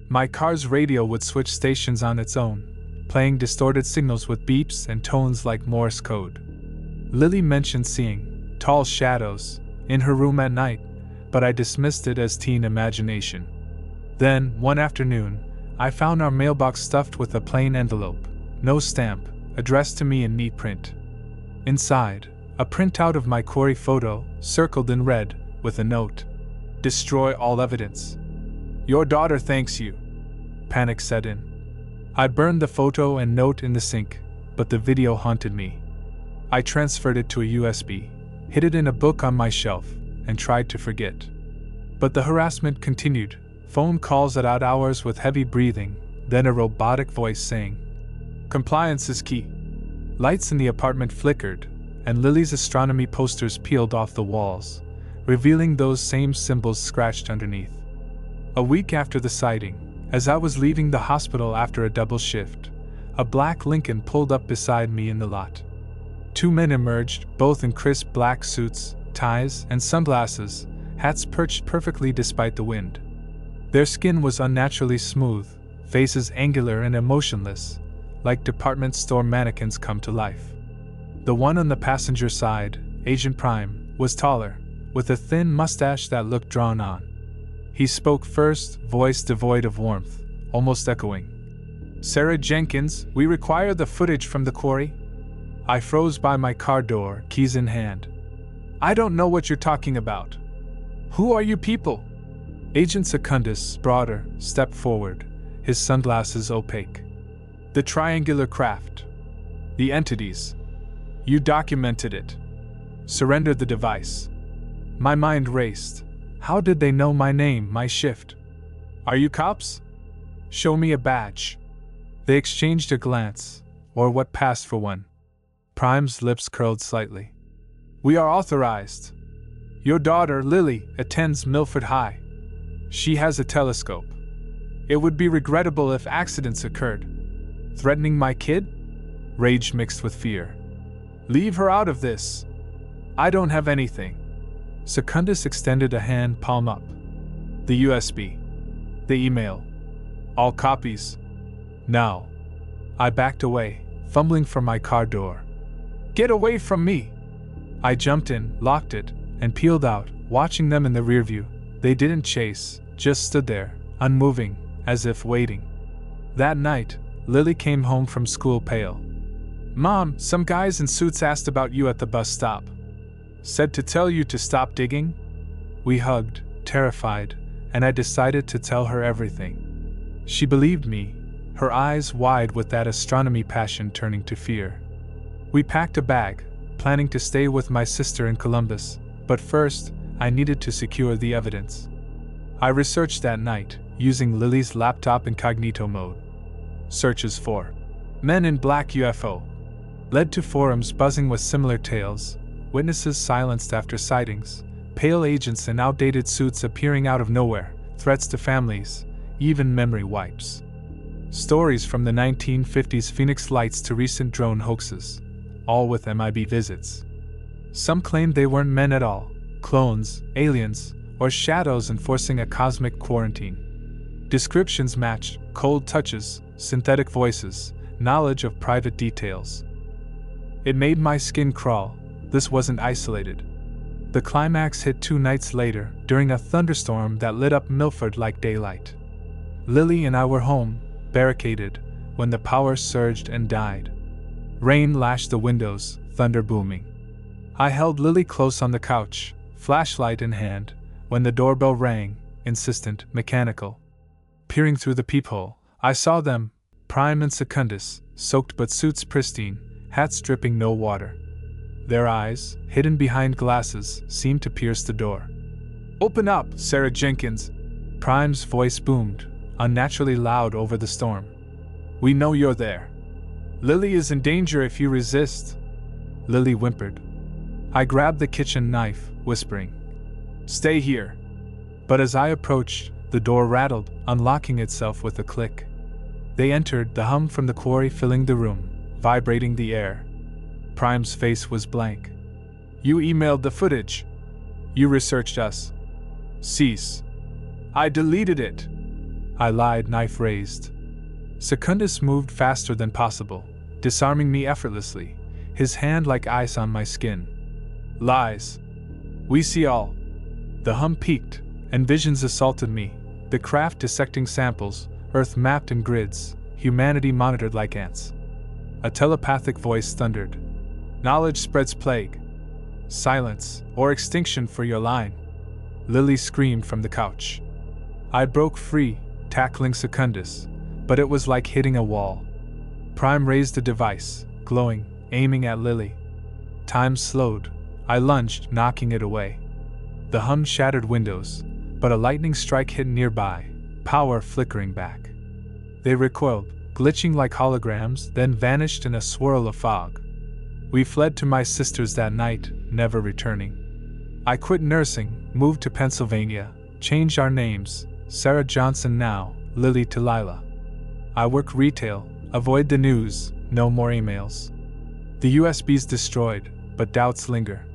My car's radio would switch stations on its own, playing distorted signals with beeps and tones like Morse code. Lily mentioned seeing tall shadows in her room at night, but I dismissed it as teen imagination. Then, one afternoon, I found our mailbox stuffed with a plain envelope, no stamp, addressed to me in neat print. Inside, a printout of my quarry photo, circled in red, with a note. "Destroy all evidence. Your daughter thanks you." Panic set in. I burned the photo and note in the sink, but the video haunted me. I transferred it to a USB, hid it in a book on my shelf, and tried to forget. But the harassment continued, phone calls at odd hours with heavy breathing, then a robotic voice saying, "Compliance is key." Lights in the apartment flickered, and Lily's astronomy posters peeled off the walls, revealing those same symbols scratched underneath. A week after the sighting, as I was leaving the hospital after a double shift, a black Lincoln pulled up beside me in the lot. Two men emerged, both in crisp black suits, ties, and sunglasses, hats perched perfectly despite the wind. Their skin was unnaturally smooth, faces angular and emotionless, like department store mannequins come to life. The one on the passenger side, Agent Prime, was taller, with a thin mustache that looked drawn on. He spoke first, voice devoid of warmth, almost echoing. "Sarah Jenkins, we require the footage from the quarry." I froze by my car door, keys in hand. "I don't know what you're talking about. Who are you people?" Agent Secundus, broader, stepped forward, his sunglasses opaque. "The triangular craft. The entities. You documented it. Surrendered the device." My mind raced. How did they know my name, my shift? "Are you cops? Show me a badge." They exchanged a glance, or what passed for one. Prime's lips curled slightly. "We are authorized. Your daughter, Lily, attends Milford High. She has a telescope. It would be regrettable if accidents occurred." "Threatening my kid?" Rage mixed with fear. "Leave her out of this. I don't have anything." Secundus extended a hand, palm up. "The USB. The email. All copies. Now." I backed away, fumbling for my car door. "Get away from me!" I jumped in, locked it, and peeled out, watching them in the rearview. They didn't chase, just stood there, unmoving, as if waiting. That night, Lily came home from school pale. "Mom, some guys in suits asked about you at the bus stop. Said to tell you to stop digging?" We hugged, terrified, and I decided to tell her everything. She believed me, her eyes wide with that astronomy passion turning to fear. We packed a bag, planning to stay with my sister in Columbus, but first, I needed to secure the evidence. I researched that night, using Lily's laptop incognito mode. Searches for men in black UFO led to forums buzzing with similar tales, witnesses silenced after sightings, pale agents in outdated suits appearing out of nowhere, threats to families, even memory wipes. Stories from the 1950s Phoenix Lights to recent drone hoaxes, all with MIB visits. Some claimed they weren't men at all, clones, aliens, or shadows enforcing a cosmic quarantine. Descriptions matched: cold touches, synthetic voices, knowledge of private details. It made my skin crawl. This wasn't isolated. The climax hit 2 nights later, during a thunderstorm that lit up Milford like daylight. Lily and I were home, barricaded, when the power surged and died. Rain lashed the windows, thunder booming. I held Lily close on the couch, flashlight in hand, when the doorbell rang, insistent, mechanical. Peering through the peephole, I saw them, Prime and Secundus, soaked but suits pristine, hats dripping no water. Their eyes, hidden behind glasses, seemed to pierce the door. Open up, Sarah Jenkins. Prime's voice boomed, unnaturally loud over the storm. We know you're there. Lily is in danger if you resist. Lily whimpered. I grabbed the kitchen knife, whispering, Stay here. But as I approached, the door rattled, unlocking itself with a click. They entered, the hum from the quarry filling the room, vibrating the air. Prime's face was blank. You emailed the footage. You researched us. Cease. I deleted it. I lied, knife raised. Secundus moved faster than possible, disarming me effortlessly, his hand like ice on my skin. Lies. We see all. The hum peaked, and visions assaulted me, the craft dissecting samples, Earth mapped in grids, humanity monitored like ants. A telepathic voice thundered. Knowledge spreads plague. Silence, or extinction for your line. Lily screamed from the couch. I broke free, tackling Secundus, but it was like hitting a wall. Prime raised a device, glowing, aiming at Lily. Time slowed. I lunged, knocking it away. The hum shattered windows, but a lightning strike hit nearby, power flickering back. They recoiled, glitching like holograms, then vanished in a swirl of fog. We fled to my sister's that night, never returning. I quit nursing, moved to Pennsylvania, changed our names, Sarah Johnson now, Lily to Lila. I work retail, avoid the news, no more emails. The USB's destroyed, but doubts linger.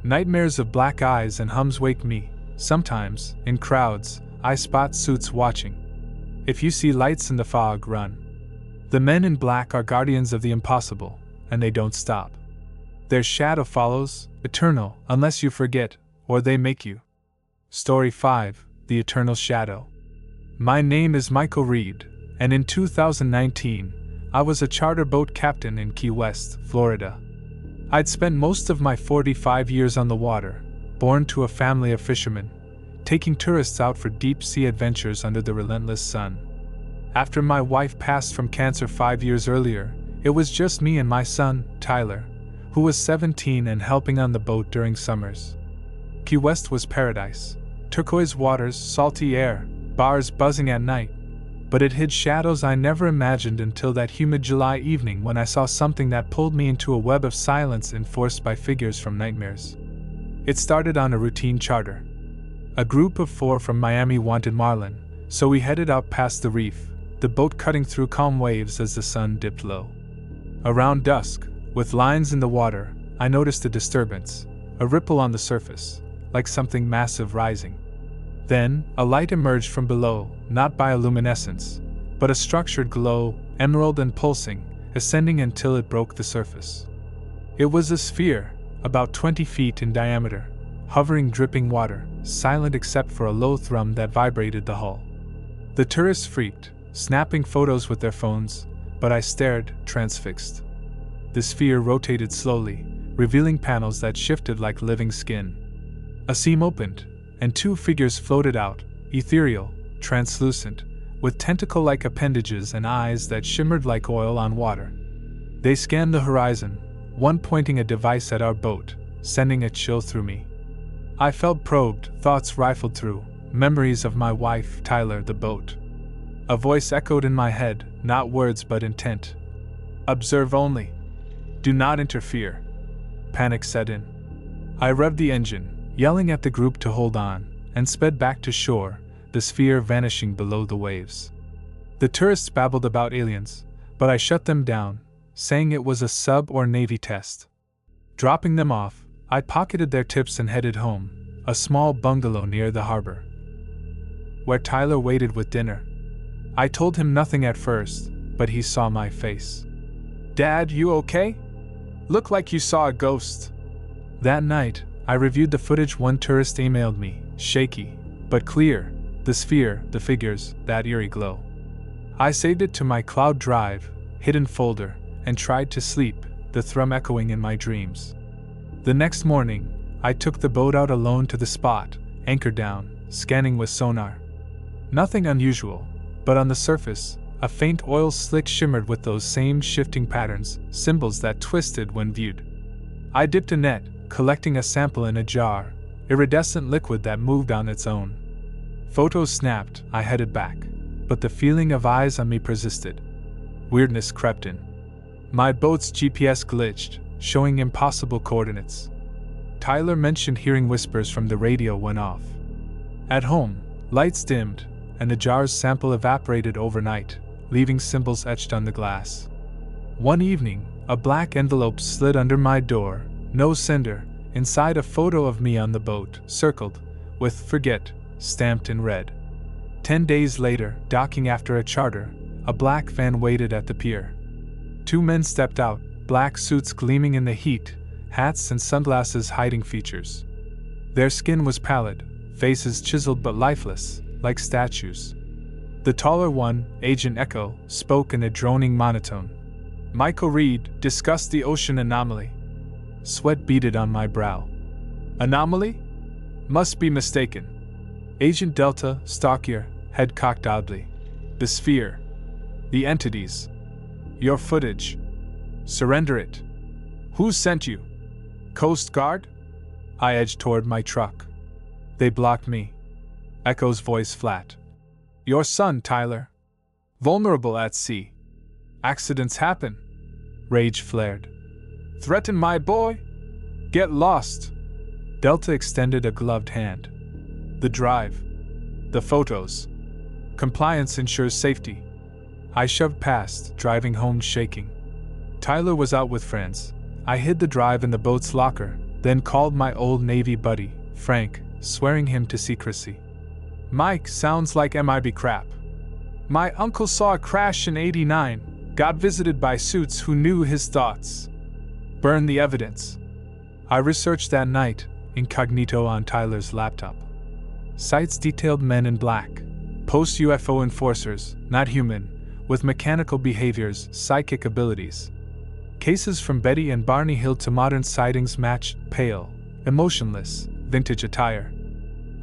Nightmares of black eyes and hums wake me. Sometimes, in crowds, I spot suits watching. If you see lights in the fog, run. The men in black are guardians of the impossible, and they don't stop. Their shadow follows, eternal, unless you forget, or they make you. Story 5, The Eternal Shadow. My name is Michael Reed, and in 2019, I was a charter boat captain in Key West, Florida. I'd spent most of my 45 years on the water, born to a family of fishermen, taking tourists out for deep-sea adventures under the relentless sun. After my wife passed from cancer 5 years earlier, it was just me and my son, Tyler, who was 17 and helping on the boat during summers. Key West was paradise. Turquoise waters, salty air, bars buzzing at night. But it hid shadows I never imagined until that humid July evening when I saw something that pulled me into a web of silence enforced by figures from nightmares. It started on a routine charter. A group of 4 from Miami wanted marlin, so we headed out past the reef, the boat cutting through calm waves as the sun dipped low. Around dusk, with lines in the water, I noticed a disturbance, a ripple on the surface, like something massive rising. Then, a light emerged from below, not bioluminescence, but a structured glow, emerald and pulsing, ascending until it broke the surface. It was a sphere, about 20 feet in diameter, hovering dripping water, silent except for a low thrum that vibrated the hull. The tourists freaked, snapping photos with their phones, but I stared, transfixed. The sphere rotated slowly, revealing panels that shifted like living skin. A seam opened, and 2 figures floated out, ethereal, translucent, with tentacle-like appendages and eyes that shimmered like oil on water. They scanned the horizon, one pointing a device at our boat, sending a chill through me. I felt probed, thoughts rifled through, memories of my wife, Tyler, the boat. A voice echoed in my head, not words but intent. Observe only. Do not interfere. Panic set in. I revved the engine, yelling at the group to hold on, and sped back to shore, the sphere vanishing below the waves. The tourists babbled about aliens, but I shut them down, saying it was a sub or Navy test. Dropping them off, I pocketed their tips and headed home, a small bungalow near the harbor, where Tyler waited with dinner. I told him nothing at first, but he saw my face. Dad, you okay? Look like you saw a ghost. That night, I reviewed the footage one tourist emailed me, shaky, but clear, the sphere, the figures, that eerie glow. I saved it to my cloud drive, hidden folder, and tried to sleep, the thrum echoing in my dreams. The next morning, I took the boat out alone to the spot, anchored down, scanning with sonar. Nothing unusual, but on the surface, a faint oil slick shimmered with those same shifting patterns, symbols that twisted when viewed. I dipped a net, collecting a sample in a jar, iridescent liquid that moved on its own. Photos snapped, I headed back, but the feeling of eyes on me persisted. Weirdness crept in. My boat's GPS glitched, showing impossible coordinates. Tyler mentioned hearing whispers from the radio went off. At home, lights dimmed, and the jar's sample evaporated overnight, leaving symbols etched on the glass. One evening, a black envelope slid under my door, no sender, inside a photo of me on the boat, circled, with "Forget" stamped in red. 10 days later, docking after a charter, a black van waited at the pier. 2 men stepped out, black suits gleaming in the heat, hats and sunglasses hiding features. Their skin was pallid, faces chiseled but lifeless, like statues. The taller one, Agent Echo, spoke in a droning monotone. Michael Reed discussed the ocean anomaly. Sweat beaded on my brow. Anomaly? Must be mistaken. Agent Delta, stockier, head cocked oddly. The sphere. The entities. Your footage. Surrender it. Who sent you? Coast Guard? I edged toward my truck. They blocked me. Echo's voice flat. Your son, Tyler. Vulnerable at sea. Accidents happen. Rage flared. Threaten my boy? Get lost. Delta extended a gloved hand. The drive. The photos. Compliance ensures safety. I shoved past, driving home shaking. Tyler was out with friends. I hid the drive in the boat's locker, then called my old Navy buddy, Frank, swearing him to secrecy. Mike, sounds like 𝒕𝒉𝒄𝒆. My uncle saw a crash in '89, got visited by suits who knew his thoughts. Burn the evidence. I researched that night, incognito on Tyler's laptop. Sites detailed men in black, post-UFO enforcers, not human, with mechanical behaviors, psychic abilities. Cases from Betty and Barney Hill to modern sightings matched pale, emotionless, vintage attire.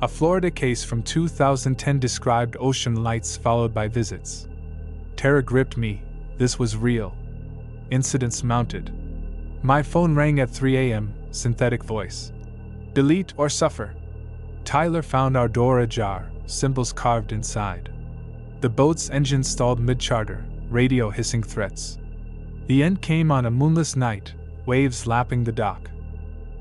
A Florida case from 2010 described ocean lights followed by visits. Terror gripped me, this was real. Incidents mounted. My phone rang at 3 a.m., synthetic voice. Delete or suffer. Tyler found our door ajar, symbols carved inside. The boat's engine stalled mid-charter, radio hissing threats. The end came on a moonless night, waves lapping the dock.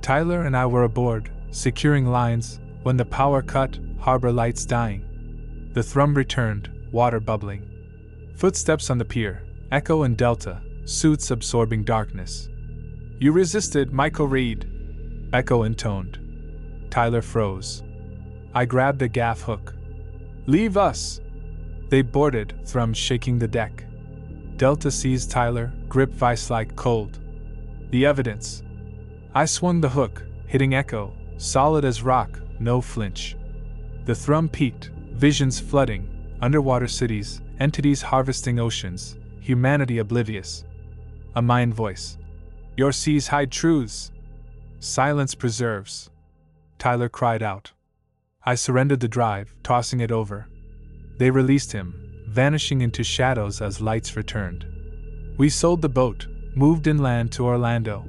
Tyler and I were aboard, securing lines, when the power cut, harbor lights dying. The thrum returned, water bubbling. Footsteps on the pier, Echo and Delta, suits absorbing darkness. You resisted, Michael Reed. Echo intoned. Tyler froze. I grabbed a gaff hook. Leave us. They boarded, thrum shaking the deck. Delta seized Tyler, grip vice-like cold. The evidence. I swung the hook, hitting Echo, solid as rock, no flinch. The thrum peaked, visions flooding, underwater cities, entities harvesting oceans, humanity oblivious. A mind voice. Your seas hide truths. Silence preserves. Tyler cried out. I surrendered the drive, tossing it over. They released him, vanishing into shadows as lights returned. We sold the boat, moved inland to Orlando.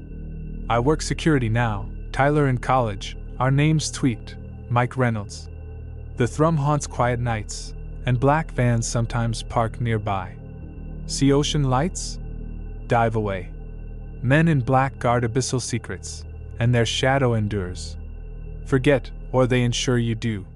I work security now, Tyler in college, our names tweaked, Mike Reynolds. The thrum haunts quiet nights, and black vans sometimes park nearby. See ocean lights? Dive away. Men in black guard abyssal secrets, and their shadow endures. Forget, or they ensure you do.